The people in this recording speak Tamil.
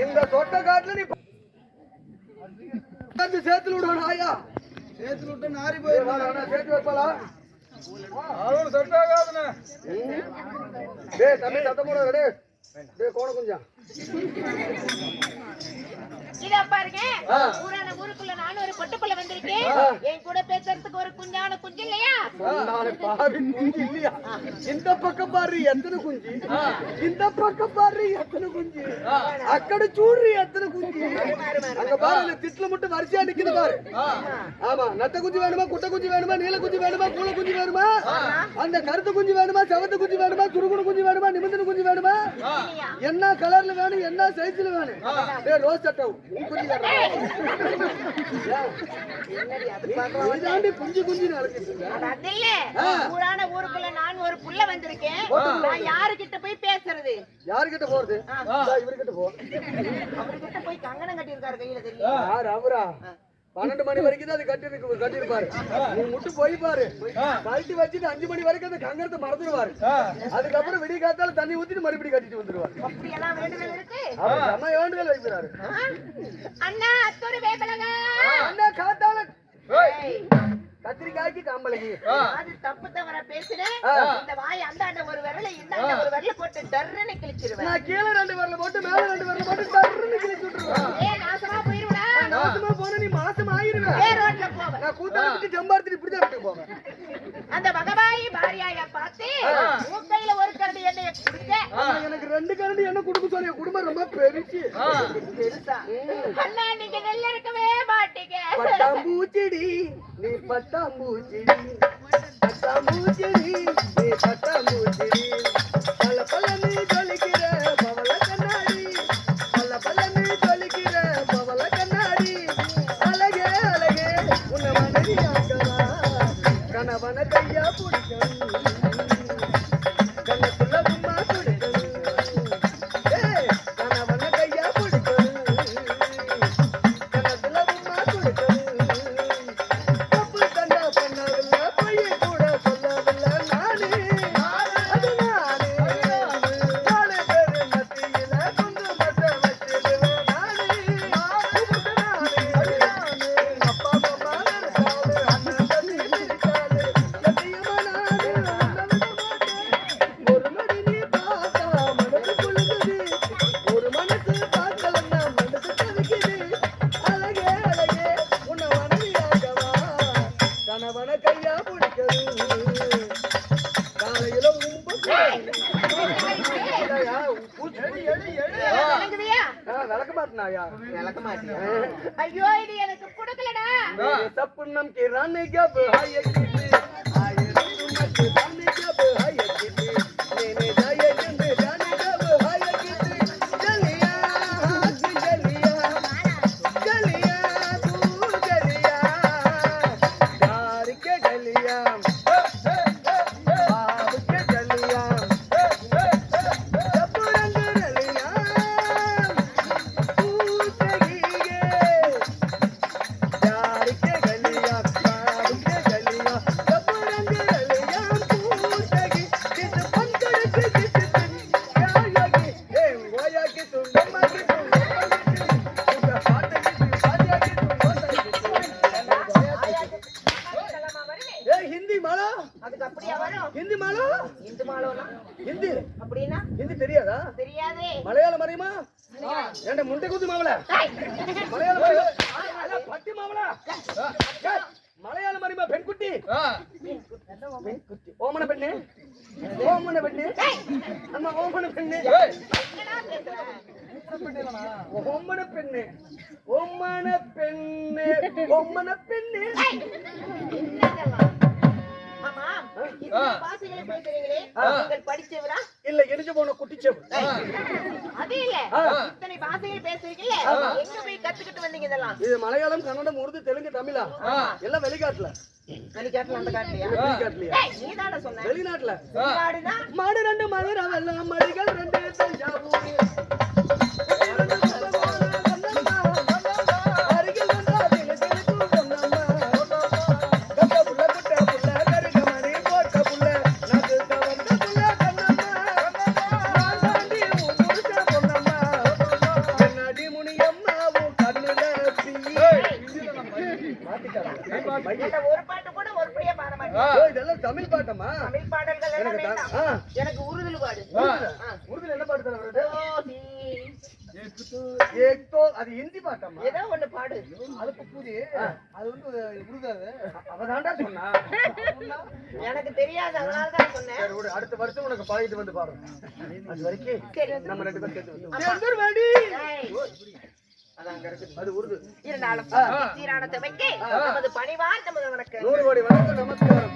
இந்த சொட்ட காட்டுல நீ சேர்த்துல விடுவான் ஆயா சேர்த்துல விட்டு நாரி போயிருவான் சேர்த்து வைப்பாளா அவனு செட் ஆகாதுண்ணே டேய் தம்பி சத்தம் போட டேய் டேய் கோண குஞ்சா இத பாருங்க ஊரான ஊருக்குள்ள நானும் ஒரு பொட்டுக்குள்ள வந்திருக்கேன் என் கூட பேசுறதுக்கு ஒரு குஞ்சான குஞ்சு இல்லையா நானே பாவி குஞ்சு இல்லையா இந்த பக்கம் பாரு எத்தனை குஞ்சு இந்த பக்கம் பாரு எத்தனை குஞ்சு அக்கட சூடு எத்தனை குஞ்சு அங்க பாரு அந்த திட்ல மட்டும் வரிசையா நிக்குது பாரு ஆமா நத்த குஞ்சு வேணுமா குட்டை குஞ்சு வேணுமா நீல குஞ்சு வேணுமா கூல குஞ்சு வேணுமா அந்த கருத்து குஞ்சு வேணுமா செவத்து குஞ்சு வேணுமா துருகுணு குஞ்சு வேணுமா நிமிந்தன குஞ்சு வேணுமா என்ன கலர்ல வேணும் என்ன சைஸ்ல வேணும் டேய் ரோஸ் சட்டை குஞ்சு குஞ்சு குஞ்சு ஊரான ஊருக்குள்ள நான் ஒரு புள்ள வந்திருக்கேன் நான் யாருகிட்ட போய் பேசுறது யாருகிட்ட போறது இவர்கிட்ட போ அவர்கிட்ட போய் கங்கணம் கட்டி இருக்காரு கையில தெரியும் யார் அவரா 12 மணி வரைக்கும் தான் அது கட்டிருப்பாரு நீ முட்டு போய் பாரு கழட்டி வச்சுட்டு 5 மணி வரைக்கும் அந்த கங்கரத்தை மறந்துடுவாரு அதுக்கப்புறம் விடிய காத்தால தண்ணி ஊத்திட்டு மறுபடியும் கட்டிட்டு வந்துருவாரு அப்படியெல்லாம் வேண்டுதல் இருக்கு செம்ம வேண்டுதல் வைக்கிறாரு அண்ணா அத்தொரு வேபலங்க அண்ணா காத்தால கத்திரிக்காய்க்கு காம்பளைக்கு அது தப்பு தவறா பேசுறேன் இந்த வாய் அந்தாண்ட ஒரு விரல இந்தாண்ட ஒரு விரல போட்டு டர்ன்னு கிழிச்சிருவேன் நான் கீழ 2 விரல போட்டு மேல 2 விரல போட்டு டர்ன்னு கிழிச்சு விட்டுருவேன் ஏய் நாசமா போயிருவடா நாசமா போனா நீ மாசம் ஆயிருவே ஏ ரோட்ல போவ நான் கூத்தாடிட்டு ஜம்பார்த்தி இப்படி தான் விட்டு போவேன் அந்த மகபாயி பாரியாய பார்த்து மூக்கையில ஒரு கரண்டி எண்ணெயை குடிக்க எனக்கு 2 கரண்டி எண்ணெய் குடுக்க சொல்லிய குடும்பம் ரொம்ப பெருசு பெருசா அண்ணா நீங்க நெல்ல இருக்கவே மாட்டீங்க பட்டாம்பூச்சிடி நீ பட்டாம்பூச்சிடி பட்டாம்பூச்சிடி நீ பட்டாம்பூச்சிடி பல பல நீ ஜொலிக்கிற பவள கண்ணாடி பல பல நீ ஜொலிக்கிற பவள கண்ணாடி அழகே அழகே உன்னை மனைவியாக்கவா கணவன கையா பிடிக்கணும் கண்ணத்துல உம்மா பிடிக்கணும் கணவன கையா பிடிக்கணும் கண்ணத்துல உம்மா பிடிக்கணும் ஐயோ இது எனக்கு கொடுக்கலடா सपनम के रानी जब हाय किसी आए तुमके रानी जब हाय किसी लेने जाए जंग जाने जब हाय किसी जलिया जलिया जलिया तू जलिया प्यार के जलिया बाप के जलिया सब रंग रलिया மலையாளம் அறியுமா ஏண்ட முண்டை குத்து மாவள மலையாளம் பட்டி மாவள மலையாளம் அறியுமா பெண்குட்டி பெண்குட்டி ஓமன பெண்ணு ஓமன பெண்ணு அம்மா ஓமன பெண்ணு ஓமன பெண்ணு ஓமன பெண்ணு ஓமன பெண்ணு இல்ல எரிஞ்சு போன குட்டிச்செவு அது இல்ல இத்தனை பாஷைகள் பேசுறீங்கல்ல எங்க போய் கத்துக்கிட்டு வந்தீங்க இதெல்லாம் இது மலையாளம் கன்னடம் உருது தெலுங்கு தமிழா எல்லாம் வெளிநாட்டுல அந்த காட்டுலயா வெளிநாட்டுலயா நீதான சொன்ன வெளிநாட்டுல மாடு 2 மதுரை வெள்ளம் மடிகள் 2 தஞ்சாவூர் அது ஹிந்தி பாட்டம்மா. ஏதோ ஒண்ணு பாடு. அது புப்புதி. அது வந்து உருதாது. அவதான்டா சொன்னா. எனக்கு தெரியாது, அதனால தான் சொன்னேன். சரி விடு, அடுத்த வருஷம் உனக்கு பழகிட்டு வந்து பாரு. அது வரைக்கும் சரி. நம்ம ரெண்டு பேரும் சேர்த்து வந்து. ஆமா. செந்தூர்வாடி. ஏய், அது அங்க இருக்கு. அது உருது. இருந்தாலும் சீரான சபைக்கு நமது பணிவார் நமது வணக்கம். 100 கோடி வணக்கம் நமஸ்காரம்.